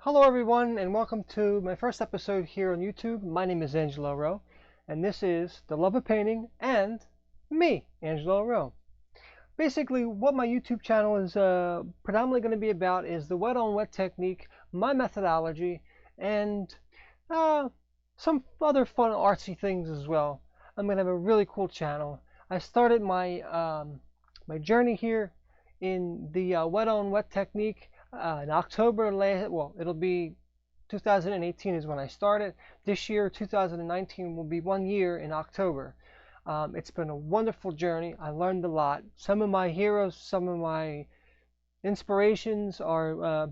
Hello everyone and welcome to my first episode here on YouTube. My name is Angelo Rowe and this is The Love of Painting and me, Angelo Rowe. Basically what my YouTube channel is predominantly going to be about is the wet on wet technique, my methodology, and some other fun artsy things as well. I'm going to have a really cool channel. I started my journey here in the wet on wet technique in October last, well, it'll be 2018 is when I started. This year, 2019, will be 1 year in October. It's been a wonderful journey. I learned a lot. Some of my heroes, some of my inspirations are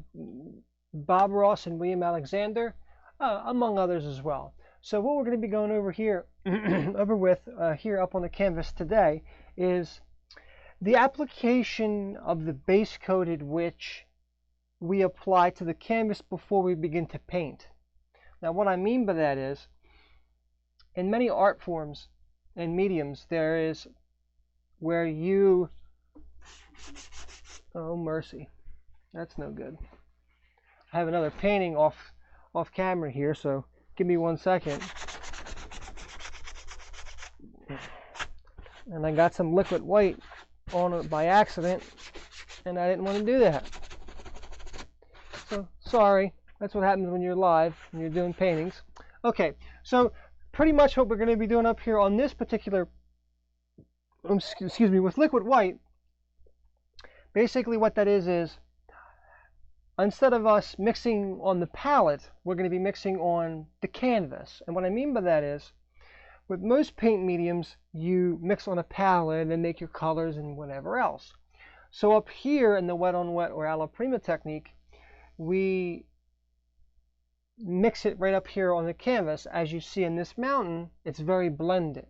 Bob Ross and William Alexander, among others as well. So what we're going to be going over here, here up on the canvas today is the application of the base coated witch we apply to the canvas before we begin to paint. Now what I mean by that is, in many art forms and mediums, there is where you, oh mercy, that's no good. I have another painting off camera here, so give me 1 second. And I got some liquid white on it by accident, and I didn't want to do that. So sorry, that's what happens when you're live and you're doing paintings. Okay, so pretty much what we're going to be doing up here on this particular, excuse me, with liquid white, basically what that is instead of us mixing on the palette, we're going to be mixing on the canvas. And what I mean by that is, with most paint mediums, you mix on a palette and make your colors and whatever else. So up here in the wet on wet or alla prima technique, we mix it right up here on the canvas. As you see in this mountain, it's very blended.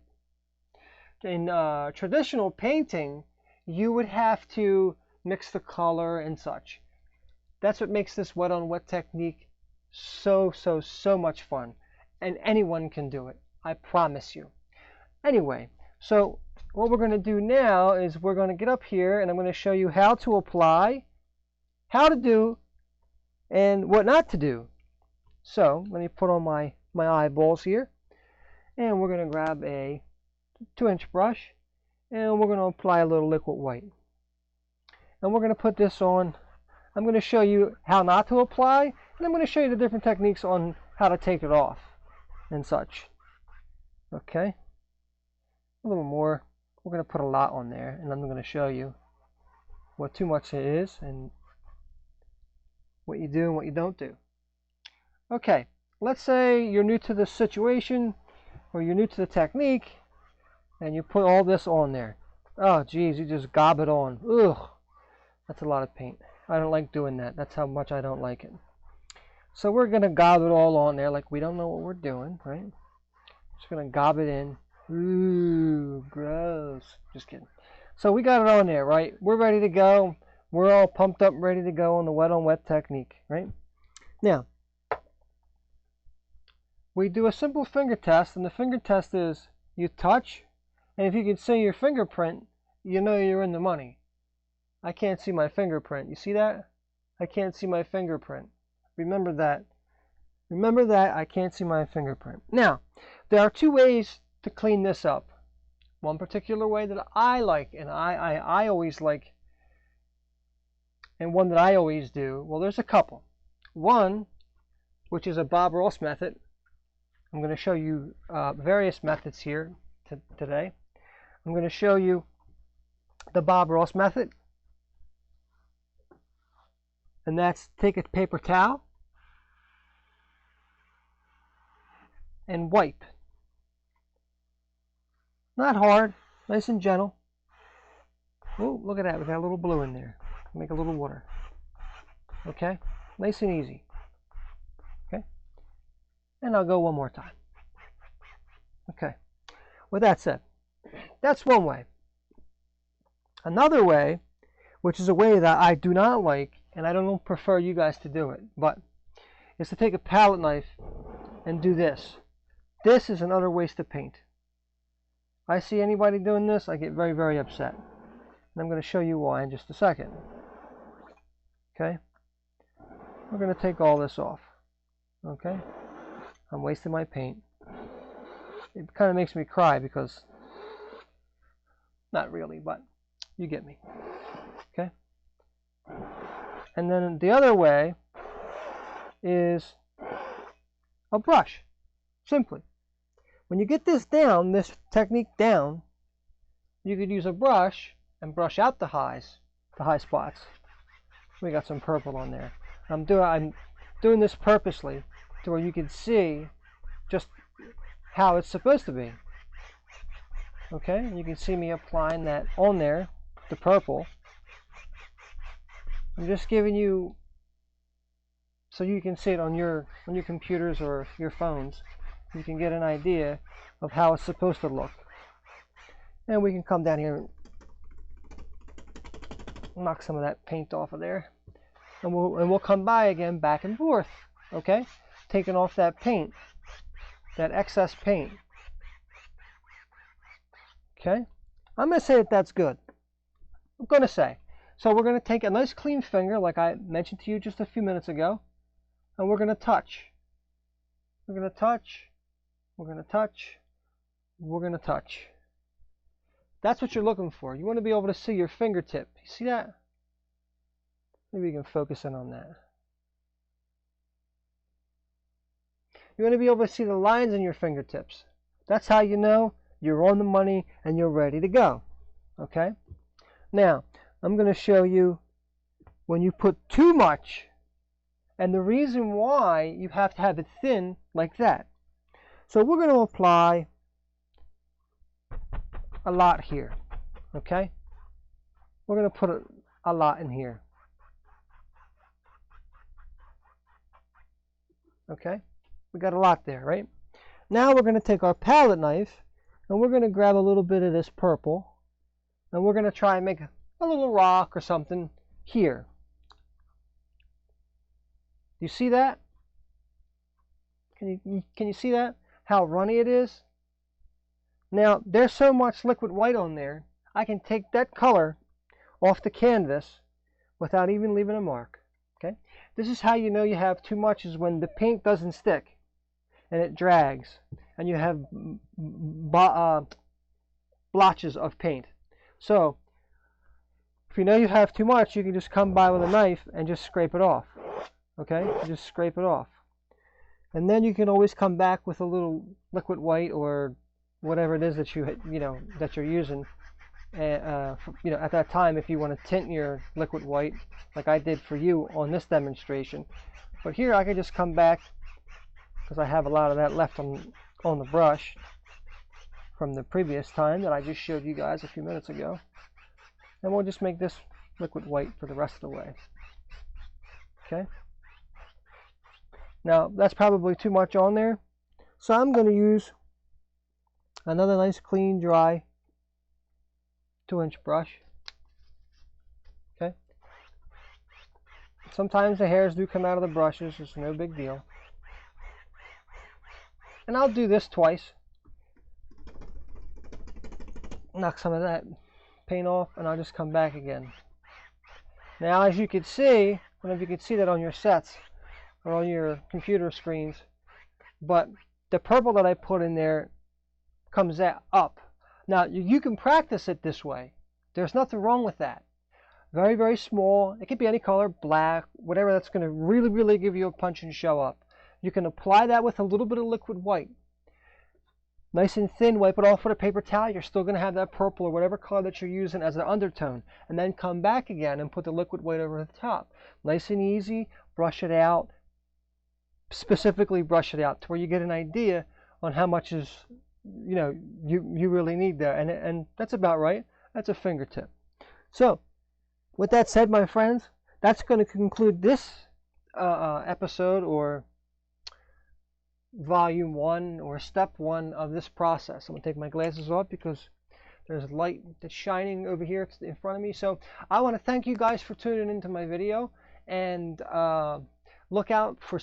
In traditional painting, you would have to mix the color and such. That's what makes this wet on wet technique so much fun, and anyone can do it, I promise you. Anyway, so what we're going to do now is we're going to get up here and I'm going to show you how to apply, how to do, and what not to do. So let me put on my eyeballs here, and we're going to grab a 2-inch brush and we're going to apply a little liquid white, and we're going to put this on. I'm going to show you how not to apply, and I'm going to show you the different techniques on how to take it off and such. Okay, a little more. We're going to put a lot on there, and I'm going to show you what too much it is and what you do and what you don't do. Okay, let's say you're new to the situation or you're new to the technique and you put all this on there. Oh geez, you just gob it on. Ugh, that's a lot of paint. I don't like doing that. That's how much I don't like it. So we're going to gob it all on there like we don't know what we're doing, right? Just going to gob it in. Ooh, gross. Just kidding. So we got it on there, right? We're ready to go. We're all pumped up, ready to go on the wet on wet technique, right? Now, we do a simple finger test, and the finger test is you touch, and if you can see your fingerprint, you know you're in the money. I can't see my fingerprint. You see that? I can't see my fingerprint. Remember that. Remember that, I can't see my fingerprint. Now, there are two ways to clean this up. One particular way that I like, and I always like, and one that I always do, well, there's a couple. One, which is a Bob Ross method. I'm going to show you various methods here today. I'm going to show you the Bob Ross method, and that's take a paper towel and wipe. Not hard, nice and gentle. Oh, look at that, we got a little blue in there. Make a little water. Okay, nice and easy. Okay, and I'll go one more time. Okay, with that said, that's one way. Another way, which is a way that I do not like, and I don't prefer you guys to do it, but is to take a palette knife and do this. This is another waste of paint. I see anybody doing this, I get very upset. And I'm going to show you why in just a second. Okay? we're going to take all this off. Okay? I'm wasting my paint. It kind of makes me cry because, not really, but you get me. Okay? And then the other way is a brush. Simply. When you get this down, this technique down, you could use a brush and brush out the high spots. We got some purple on there. I'm doing this purposely to where you can see just how it's supposed to be. Okay, you can see me applying that on there, the purple. I'm just giving you so you can see it on your computers or your phones. You can get an idea of how it's supposed to look. And we can come down here and knock some of that paint off of there. And we'll come by again, back and forth. Okay? Taking off that paint, that excess paint. Okay? I'm going to say that that's good. I'm going to say. So we're going to take a nice clean finger, like I mentioned to you just a few minutes ago, and we're going to touch. We're going to touch. We're going to touch. We're going to touch. That's what you're looking for. You want to be able to see your fingertip. You see that? Maybe you can focus in on that. You want to be able to see the lines in your fingertips. That's how you know you're on the money and you're ready to go. Okay? Now, I'm going to show you when you put too much, and the reason why you have to have it thin like that. So we're going to apply a lot here. Okay? We're going to put a lot in here. Okay? We got a lot there, right? Now we're going to take our palette knife and we're going to grab a little bit of this purple and we're going to try and make a little rock or something here. You see that? Can you see that? How runny it is? Now, there's so much liquid white on there, I can take that color off the canvas without even leaving a mark. Okay? This is how you know you have too much, is when the paint doesn't stick and it drags and you have blotches of paint. So, if you know you have too much, you can just come by with a knife and just scrape it off. Okay? Just scrape it off. And then you can always come back with a little liquid white or whatever it is that that you're using. At that time, if you want to tint your liquid white, like I did for you on this demonstration. But here I can just come back, because I have a lot of that left on the brush from the previous time that I just showed you guys a few minutes ago. And we'll just make this liquid white for the rest of the way. Okay? Now, that's probably too much on there. So I'm going to use another nice, clean, dry 2-inch brush. Okay? Sometimes the hairs do come out of the brushes. It's no big deal. And I'll do this twice. Knock some of that paint off, and I'll just come back again. Now, as you can see, I don't know if you can see that on your sets or on your computer screens, but the purple that I put in there comes up. Now, you can practice it this way. There's nothing wrong with that. Very, very small. It could be any color, black, whatever that's going to really, really give you a punch and show up. You can apply that with a little bit of liquid white. Nice and thin, wipe it off with a paper towel. You're still going to have that purple or whatever color that you're using as an undertone. And then come back again and put the liquid white over the top. Nice and easy. Brush it out. Specifically brush it out to where you get an idea on how much is, you really need there. And that's about right. That's a fingertip. So, with that said, my friends, that's going to conclude this episode, or volume 1 or step 1 of this process. I'm going to take my glasses off because there's light that's shining over here in front of me. So I want to thank you guys for tuning into my video, and look out for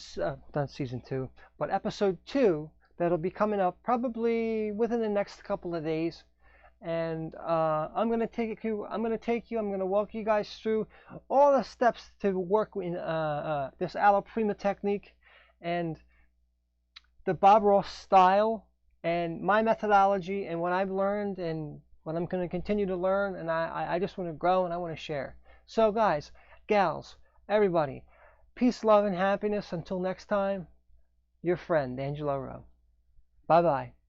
not season 2, but episode 2 that'll be coming up probably within the next couple of days. and I'm going to take you. I'm going to walk you guys through all the steps to work in this Alla Prima technique and the Bob Ross style and my methodology and what I've learned and what I'm going to continue to learn. And I just want to grow and I want to share. So guys, gals, everybody, peace, love, and happiness. Until next time, your friend, Angelo Rowe. Bye-bye.